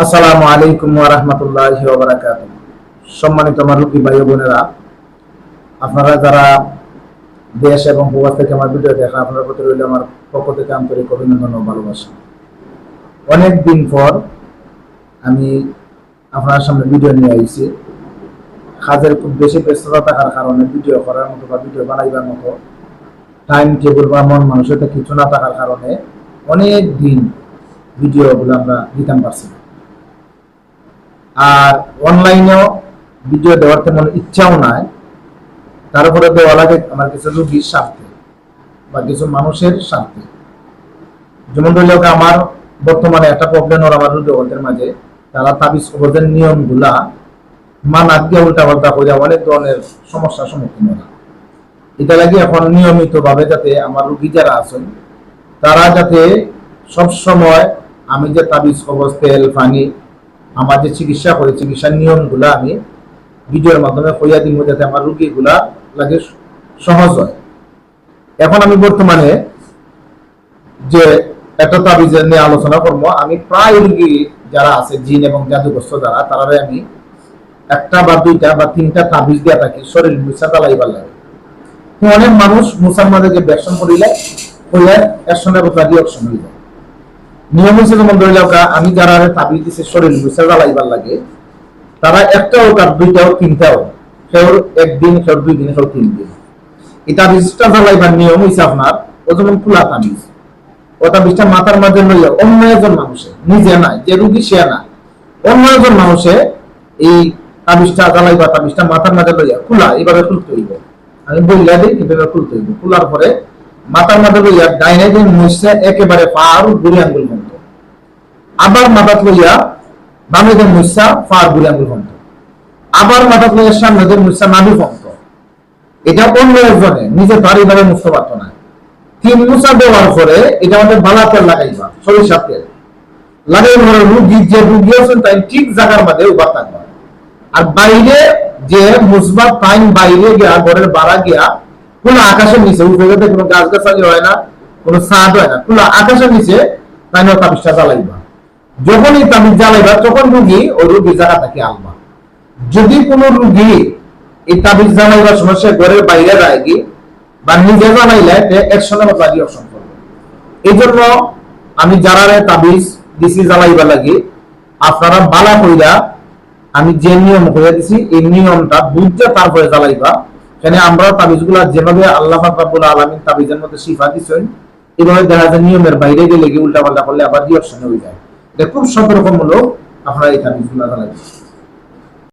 আসসালামু আলাইকুম ওয়া রাহমাতুল্লাহি ওয়া বারাকাতুহু। সম্মানিত আমার রুগী ভাই ও বোনেরা, আপনারা যারা দেশ এবং প্রবাস থেকে আমার ভিডিও দেখেন, আপনাদের প্রতি রইল আমার পক্ষ থেকে আন্তরিক অভিনন্দন ও ভালোবাসা। অনেক দিন পর আমি আপনার সামনে ভিডিও নিয়ে আইছি। কাজের খুব বেশি ব্যস্ততা থাকার কারণে ভিডিও করার মতো বা ভিডিও বানাইবার মতো টাইম টেবিল বা মন মানুষের কিছু না থাকার কারণে অনেক দিন ভিডিওগুলো আমরা দিতাম পারছি না। আর অনলাইনেও ভিডিও দেওয়ার তেমন ইচ্ছাও নাই। তার উপরে দেওয়া লাগে আমার কিছু রোগীর স্বার্থে বা কিছু মানুষের স্বার্থে। যেমন ধরলে আমার বর্তমানে একটা প্রবলেম ওর আমার রোগীদের মাঝে, তারা তাবিজ কবজের নিয়মগুলা মানা দিয়ে উল্টা পাল্টা করে অনেক ধরনের সমস্যার সম্মুখীন হয়। এটা লাগে এখন নিয়মিত ভাবে যাতে আমার রোগী যারা আছেন তারা যাতে সব সময় আমি যে তাবিজ কবজ তেল পানি আমার যে চিকিৎসা করে চিকিৎসার নিয়মগুলা আমি ভিডিওর মাধ্যমে কইয়া দিব, যাতে আমার রোগীগুলা লাগে সহজ হয়। এখন আমি বর্তমানে যে একটা তাবিজের নিয়ে আলোচনা করবো, আমি প্রায় রোগী যারা আছে জিন এবং জাদুগ্রস্ত যারা, তারা আমি একটা বা দুইটা বা তিনটা তাবিজ দিয়ে থাকি শরীর মুছা জ্বালাইবার লাগে। অনেক মানুষ মুসার মাঝে যে ব্যবসা করিলে হইলে একসঙ্গে রিঅ্যাকশন হয়ে যায়। নিয়ম হচ্ছে যেমন ধরে আমি যারা তাবিজ দিচ্ছে শরীর মুছা জ্বালাইবার লাগে, তারা একটাও কার দুইটাও তিনটাও, কেউ একদিন কেউ 2 দিন কেউ 3 দিন। এই তাবিজটা জ্বালাইবার নিয়ম হচ্ছে আপনার ও যেমন খোলা তাবিজ, ও তাবিজটা মাথার মাঝে লইয়া অন্য একজন মানুষে, নিজে নাই যে রুগী সে না, অন্য একজন মানুষে এই তাবিজটা জ্বালাইবার তাবিজটা মাথার মাঝে লইয়া খোলা এইভাবে খুলতে হইব। আমি বললে দিই কিন্তু খুলতে হইব। খোলার পরে মাথার মাঝে লইয়া ডাইনে দিন মুছছে একেবারে পার বুড়ি আঙ্গুল পর্যন্ত, আবার মাথা লইয়া বামে দিন মুছছা পার বুড়ি আঙ্গুল পর্যন্ত, আবার মাথা লইয়া সামনে দিন মুছছা নাভি পর্যন্ত। এটা অন্য একজনে নিজে তার এইভাবে মুছতে পারত না। 3 মুছা দেওয়ার পরে এটা আমাদের বালা তেল লাগাইবা, সরিষার তেল লাগাই পরে রুগী যে রুগী আছেন তাই ঠিক জায়গার মধ্যে উভা থাকবা। আর বাইরে যে মুসবা টাইম বাইরে গিয়া ঘরের বাড়া গিয়া কোন আকাশের নিচে, উপরে কোনো গাছ গাছালি হয় না, কোনো ছাদ হয় না, খোলা আকাশের নিচে তাই তাবিজটা জ্বালাইবা। যখন এই তাবিজ জ্বালাইবা তখন রুগী ওই রুগীর জায়গা থেকে আনবা। যদি কোনো রুগী এই তাবিজ জ্বালাইবার সময় সে ঘরের বাইরে যায় কি বা নিজে জ্বালাইলে একসঙ্গে মতো রিঅ্যাকশন করবে। এই জন্য আমি যারা তাবিজ দিছি জ্বালাইবা লাগে, আপনারা বালা কইরা আমি যে নিয়ম করে দিছি এই নিয়মটা বুঝতে তারপরে জ্বালাইবা। কেন আমরা তাবিজগুলা যেভাবে আল্লাহ পাক রব্বুল আলামিন তাবিজের মধ্যে শিফা দিছেন, এভাবে দেখা যায় নিয়মের বাইরে গেলে উল্টা পাল্টা করলে আবার রিঅ্যাকশন হয়ে যায়। এটা খুব সতর্কমূলক, আপনারা এই তাবিজগুলা জ্বালাইবেন।